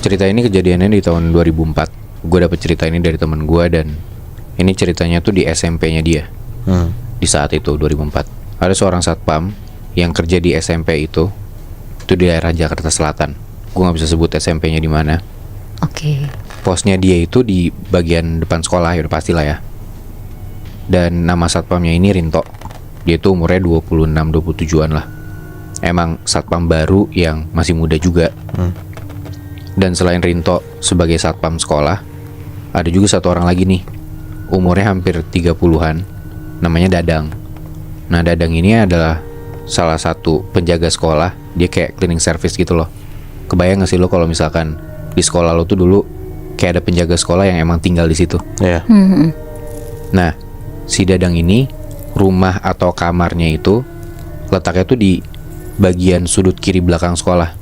Cerita ini kejadiannya di tahun 2004. Gue dapet cerita ini dari temen gue dan ini ceritanya tuh di SMP-nya dia. Di saat itu 2004. Ada seorang satpam yang kerja di SMP itu di daerah Jakarta Selatan. Gue nggak bisa sebut SMP-nya di mana. Oke. Posnya dia itu di bagian depan sekolah, ya udah pastilah ya. Dan nama satpamnya ini Rinto. Dia tuh umurnya 26-27an lah. Emang satpam baru yang masih muda juga. Dan selain Rinto sebagai satpam sekolah, ada juga satu orang lagi nih, umurnya hampir 30-an, namanya Dadang. Nah, Dadang ini adalah salah satu penjaga sekolah. Dia kayak cleaning service gitu loh. Kebayang gak sih lo kalau misalkan di sekolah lo tuh dulu kayak ada penjaga sekolah yang emang tinggal di situ? Iya. Nah, si Dadang ini rumah atau kamarnya itu letaknya tuh di bagian sudut kiri belakang sekolah.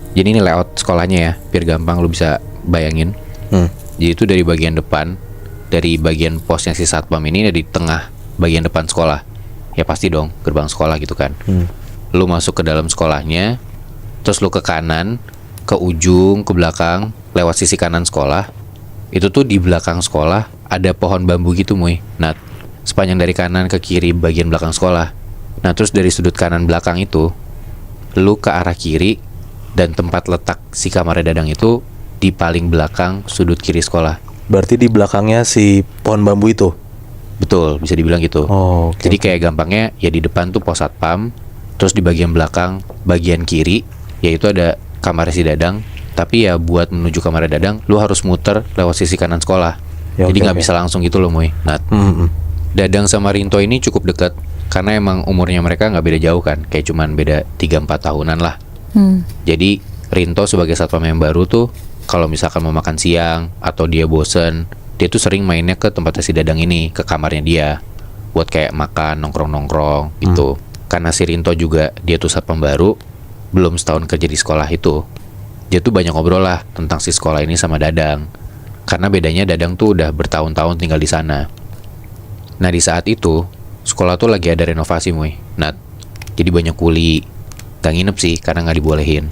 Jadi ini layout sekolahnya ya, biar gampang lu bisa bayangin. Jadi itu dari bagian depan, dari bagian posnya si satpam ini ada di tengah bagian depan sekolah. Ya pasti dong, gerbang sekolah gitu kan. Lu masuk ke dalam sekolahnya, terus lu ke kanan, ke ujung, ke belakang, lewat sisi kanan sekolah. Itu tuh di belakang sekolah ada pohon bambu gitu, Muy. Nah, sepanjang dari kanan ke kiri bagian belakang sekolah. Nah, terus dari sudut kanan belakang itu lu ke arah kiri, dan tempat letak si kamar Dadang itu di paling belakang sudut kiri sekolah. Berarti di belakangnya si pohon bambu itu? Betul, bisa dibilang gitu. Oke. Jadi kayak gampangnya ya di depan tuh pos satpam, terus di bagian belakang bagian kiri yaitu ada kamar si Dadang. Tapi ya buat menuju kamar Dadang lu harus muter lewat sisi kanan sekolah. Ya, jadi nggak bisa langsung gitu loh, Muy. Nah, Dadang sama Rinto ini cukup dekat karena emang umurnya mereka nggak beda jauh kan, kayak cuman beda 3-4 tahunan lah. Jadi Rinto sebagai satpam yang baru tuh kalau misalkan mau makan siang atau dia bosen, dia tuh sering mainnya ke tempatnya si Dadang ini, ke kamarnya dia, buat kayak makan, nongkrong-nongkrong gitu. Karena si Rinto juga dia tuh satpam baru, belum setahun kerja di sekolah itu, dia tuh banyak ngobrol lah tentang si sekolah ini sama Dadang. Karena bedanya Dadang tuh udah bertahun-tahun tinggal di sana. Nah, di saat itu sekolah tuh lagi ada renovasi, Muy. Nah, jadi banyak kuli. Gak nginep sih karena gak dibolehin.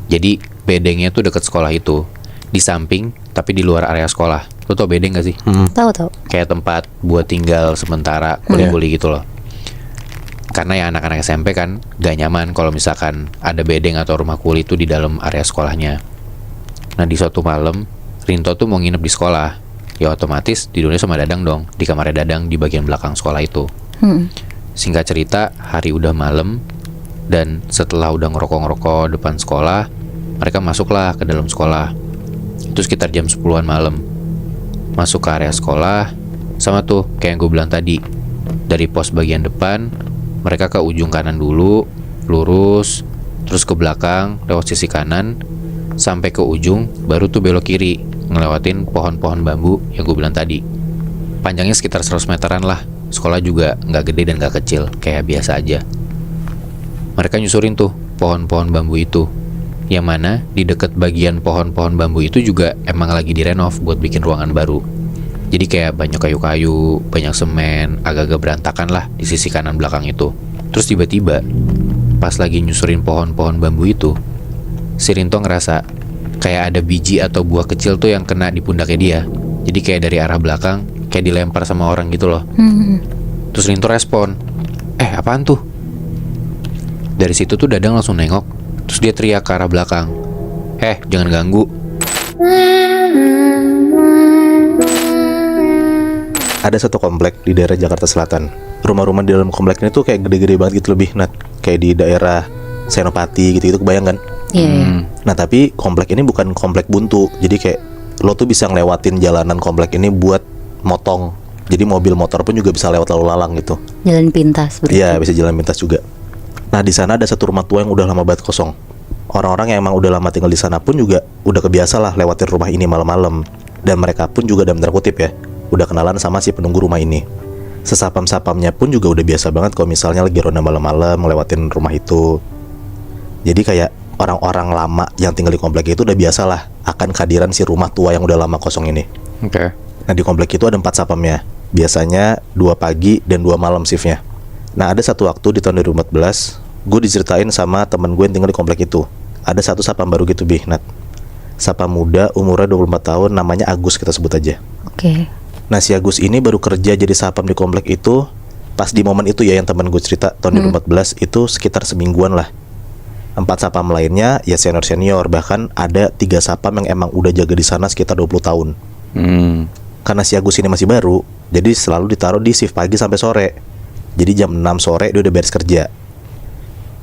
Jadi bedengnya tuh deket sekolah itu, di samping tapi di luar area sekolah. Lo tau bedeng gak sih? Tahu. Kayak tempat buat tinggal sementara, kuli-kuli gitu loh. Karena ya anak-anak SMP kan gak nyaman kalau misalkan ada bedeng atau rumah kuli itu di dalam area sekolahnya. Nah, di suatu malam Rinto tuh mau nginep di sekolah. Ya otomatis tidurnya sama Dadang dong, di kamarnya Dadang di bagian belakang sekolah itu. Singkat cerita, hari udah malam, dan setelah udah ngerokok-ngerokok depan sekolah, mereka masuklah ke dalam sekolah. Itu sekitar jam 10-an malam. Masuk ke area sekolah, sama tuh kayak yang gue bilang tadi. Dari pos bagian depan, mereka ke ujung kanan dulu, lurus, terus ke belakang, lewat sisi kanan, sampai ke ujung, baru tuh belok kiri, ngelewatin pohon-pohon bambu yang gue bilang tadi. Panjangnya sekitar 100 meteran lah. Sekolah juga gak gede dan gak kecil, kayak biasa aja. Mereka nyusurin tuh pohon-pohon bambu itu, yang mana di dekat bagian pohon-pohon bambu itu juga emang lagi direnov buat bikin ruangan baru. Jadi kayak banyak kayu-kayu, banyak semen, agak-agak berantakan lah di sisi kanan belakang itu. Terus tiba-tiba pas lagi nyusurin pohon-pohon bambu itu, si Rinto ngerasa kayak ada biji atau buah kecil tuh yang kena di pundaknya dia. Jadi kayak dari arah belakang kayak dilempar sama orang gitu loh. Terus Rinto respon, apaan tuh? Dari situ tuh Dadang langsung nengok, terus dia teriak ke arah belakang, jangan ganggu. Ada satu komplek di daerah Jakarta Selatan. Rumah-rumah di dalam komplek ini tuh kayak gede-gede banget gitu, lebih kayak di daerah Senopati gitu-gitu, kebayang kan? Nah, tapi komplek ini bukan komplek buntu. Jadi kayak lo tuh bisa ngelewatin jalanan komplek ini buat motong. Jadi mobil motor pun juga bisa lewat lalu lalang gitu. Jalan pintas berarti. Iya, bisa jalan pintas juga. Nah, di sana ada satu rumah tua yang udah lama banget kosong. Orang-orang yang emang udah lama tinggal di sana pun juga udah kebiasa lah lewatin rumah ini malam-malam. Dan mereka pun juga dalam tanda kutip ya, udah kenalan sama si penunggu rumah ini. Sesapam-sapamnya pun juga udah biasa banget kalau misalnya lagi ronda malam-malam ngelewatin rumah itu. Jadi kayak orang-orang lama yang tinggal di komplek itu udah biasa lah akan kehadiran si rumah tua yang udah lama kosong ini. Oke. Nah, di komplek itu ada 4 sapamnya. Biasanya 2 pagi dan 2 malam shiftnya. Nah, ada satu waktu di tahun 2014, gue diceritain sama temen gue yang tinggal di komplek itu. Ada satu sapam baru gitu, Nat. Sapam muda, umurnya 24 tahun, namanya Agus kita sebut aja. Oke. Nah si Agus ini baru kerja jadi sapam di komplek itu pas di momen itu ya yang teman gue cerita tahun 2014 itu sekitar semingguan lah. 4 sapam lainnya ya senior-senior, bahkan ada 3 sapam yang emang udah jaga di sana sekitar 20 tahun. Karena si Agus ini masih baru, jadi selalu ditaruh di shift pagi sampai sore. Jadi jam 6 sore dia udah beres kerja.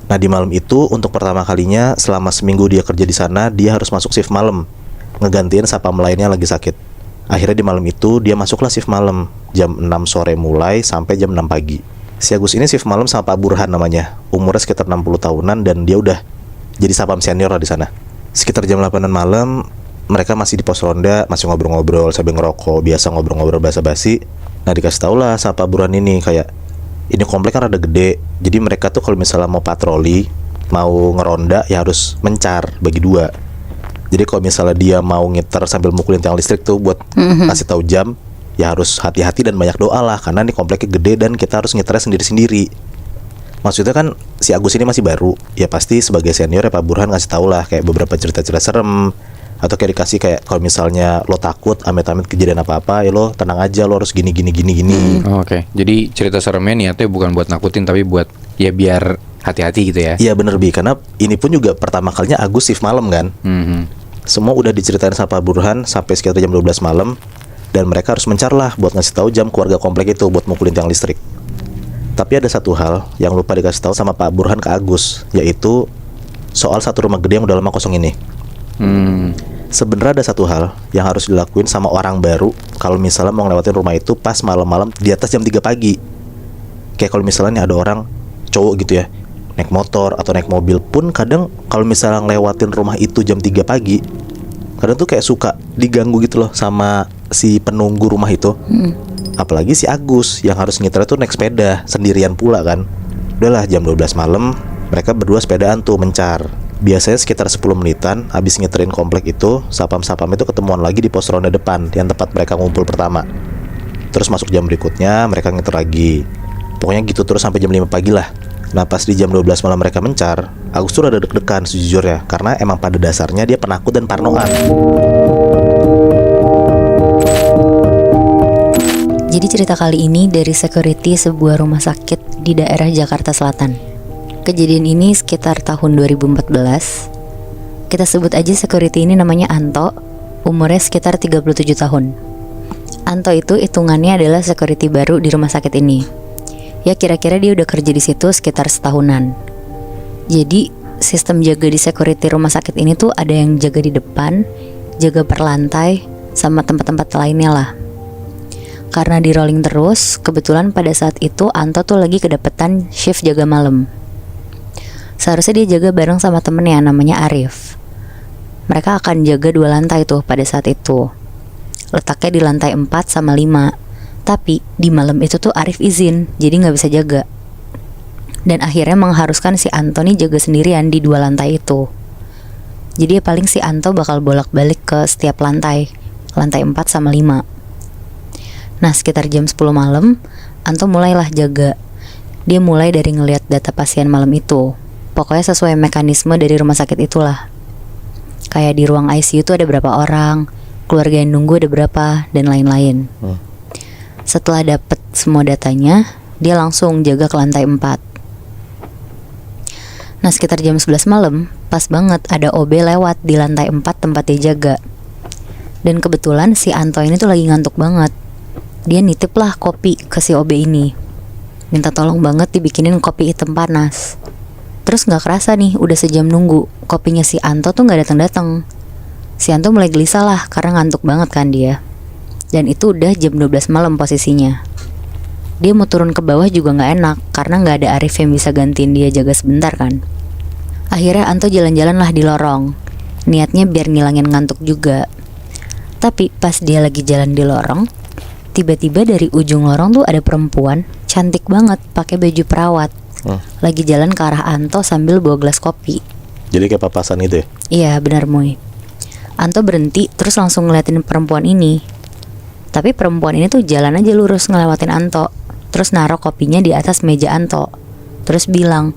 Nah di malam itu untuk pertama kalinya selama seminggu dia kerja di sana, dia harus masuk shift malam, ngegantiin sapam lainnya lagi sakit. Akhirnya di malam itu dia masuklah shift malam, jam 6 sore mulai sampai jam 6 pagi. Si Agus ini shift malam sama Pak Burhan namanya, umurnya sekitar 60 tahunan dan dia udah jadi sapam senior lah di sana. Sekitar jam 8 malam mereka masih di pos ronda, masih ngobrol-ngobrol sambil ngerokok, biasa ngobrol-ngobrol basa-basi. Nah dikasih tau lah sama Pak Burhan ini kayak, ini komplek kan rada gede, jadi mereka tuh kalau misalnya mau patroli, mau ngeronda ya harus mencar, bagi 2. Jadi kalau misalnya dia mau ngiter sambil mukulin tiang listrik tuh buat kasih tahu jam, ya harus hati-hati dan banyak doa lah, karena ini kompleknya gede dan kita harus ngiternya sendiri-sendiri. Maksudnya kan si Agus ini masih baru, ya pasti sebagai senior ya Pak Burhan ngasih tahu lah kayak beberapa cerita-cerita serem, atau kayak dikasih kayak kalau misalnya lo takut amit-amit kejadian apa-apa, ya lo tenang aja, lo harus gini. Oke. Jadi cerita seremnya niatnya bukan buat nakutin tapi buat ya biar hati-hati gitu ya. Iya bener Bi, karena ini pun juga pertama kalinya Agus shift malam kan. Semua udah diceritain sama Pak Burhan sampai sekitar jam 12 malam, dan mereka harus mencar lah buat ngasih tahu jam keluarga komplek itu buat mukulin tiang listrik. Tapi ada satu hal yang lupa dikasih tahu sama Pak Burhan ke Agus, yaitu soal satu rumah gede yang udah lama kosong ini. Sebenarnya ada satu hal yang harus dilakuin sama orang baru kalau misalnya mau ngelewatin rumah itu pas malam-malam di atas jam 3 pagi. Kayak kalau misalnya nih ada orang cowok gitu ya, naik motor atau naik mobil pun kadang kalau misalnya ngelewatin rumah itu jam 3 pagi, kadang tuh kayak suka diganggu gitu loh sama si penunggu rumah itu. Apalagi si Agus yang harus nyetir tuh naik sepeda sendirian pula kan. Udahlah jam 12 malam mereka berdua sepedaan tuh mencar. Biasanya sekitar 10 menitan habis ngiterin komplek itu, sapam-sapam itu ketemuan lagi di pos ronda depan yang tempat mereka ngumpul pertama. Terus masuk jam berikutnya mereka ngiter lagi. Pokoknya gitu terus sampai jam 5 pagi lah. Nah pas di jam 12 malam mereka mencar, Agus tuh rada deg-degan sejujurnya, karena emang pada dasarnya dia penakut dan parnoan. Jadi cerita kali ini dari security sebuah rumah sakit di daerah Jakarta Selatan. Kejadian ini sekitar tahun 2014. Kita sebut aja security ini namanya Anto, umurnya sekitar 37 tahun. Anto itu hitungannya adalah security baru di rumah sakit ini. Ya kira-kira dia udah kerja di situ sekitar setahunan. Jadi sistem jaga di security rumah sakit ini tuh ada yang jaga di depan, jaga per lantai, sama tempat-tempat lainnya lah. Karena di rolling terus, kebetulan pada saat itu Anto tuh lagi kedapetan shift jaga malam. Seharusnya dia jaga bareng sama temennya namanya Arif. Mereka akan jaga 2 lantai tuh pada saat itu. Letaknya di lantai 4 sama 5. Tapi di malam itu tuh Arif izin, jadi gak bisa jaga. Dan akhirnya mengharuskan si Anto nih jaga sendirian di 2 lantai itu. Jadi ya paling si Anto bakal bolak-balik ke setiap lantai 4 sama 5. Nah sekitar jam 10 malam Anto mulailah jaga. Dia mulai dari ngelihat data pasien malam itu. Pokoknya sesuai mekanisme dari rumah sakit itulah. Kayak di ruang ICU tuh ada berapa orang, keluarga yang nunggu ada berapa, dan lain-lain. Setelah dapet semua datanya, dia langsung jaga ke lantai 4. Nah sekitar jam 11 malam, pas banget ada OB lewat di lantai 4 tempat dia jaga. Dan kebetulan si Anto ini tuh lagi ngantuk banget. Dia nitip lah kopi ke si OB ini, minta tolong banget dibikinin kopi hitam panas. Terus gak kerasa nih udah sejam nunggu, kopinya si Anto tuh gak datang-datang. Si Anto mulai gelisah lah karena ngantuk banget kan dia. Dan itu udah jam 12 malam posisinya. Dia mau turun ke bawah juga gak enak karena gak ada Arif yang bisa gantiin dia jaga sebentar kan. Akhirnya Anto jalan-jalan lah di lorong, niatnya biar ngilangin ngantuk juga. Tapi pas dia lagi jalan di lorong, tiba-tiba dari ujung lorong tuh ada perempuan cantik banget pakai baju perawat. Lagi jalan ke arah Anto sambil bawa gelas kopi. Jadi kayak papasan itu ya? Iya benar Moy. Anto berhenti terus langsung ngeliatin perempuan ini. Tapi perempuan ini tuh jalan aja lurus ngelewatin Anto, terus naruh kopinya di atas meja Anto. Terus bilang,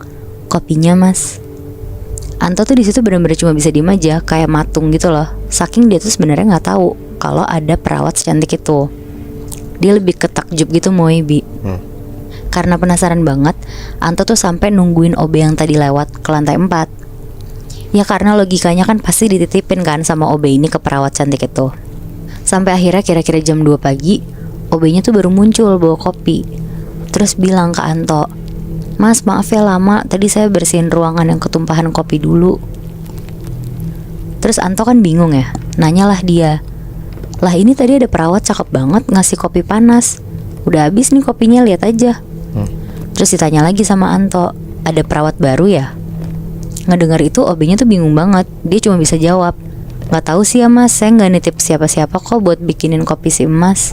"Kopinya mas." Anto tuh di situ benar-benar cuma bisa diem aja, kayak matung gitu loh. Saking dia tuh sebenarnya nggak tahu kalau ada perawat secantik itu. Dia lebih ke takjub gitu Moy, Bi. Karena penasaran banget, Anto tuh sampai nungguin OB yang tadi lewat ke lantai 4. Ya karena logikanya kan pasti dititipin kan sama OB ini ke perawat cantik itu. Sampai akhirnya kira-kira jam 2 pagi, OB-nya tuh baru muncul bawa kopi. Terus bilang ke Anto, "Mas, maaf ya lama, tadi saya bersihin ruangan yang ketumpahan kopi dulu." Terus Anto kan bingung ya, nanyalah dia, "Lah ini tadi ada perawat cakep banget ngasih kopi panas. Udah habis nih kopinya, lihat aja." Terus ditanya lagi sama Anto, "Ada perawat baru ya?" Ngedengar itu OB-nya tuh bingung banget. Dia cuma bisa jawab, "Nggak tahu sih ya mas, saya nggak nitip siapa-siapa kok buat bikinin kopi si emas."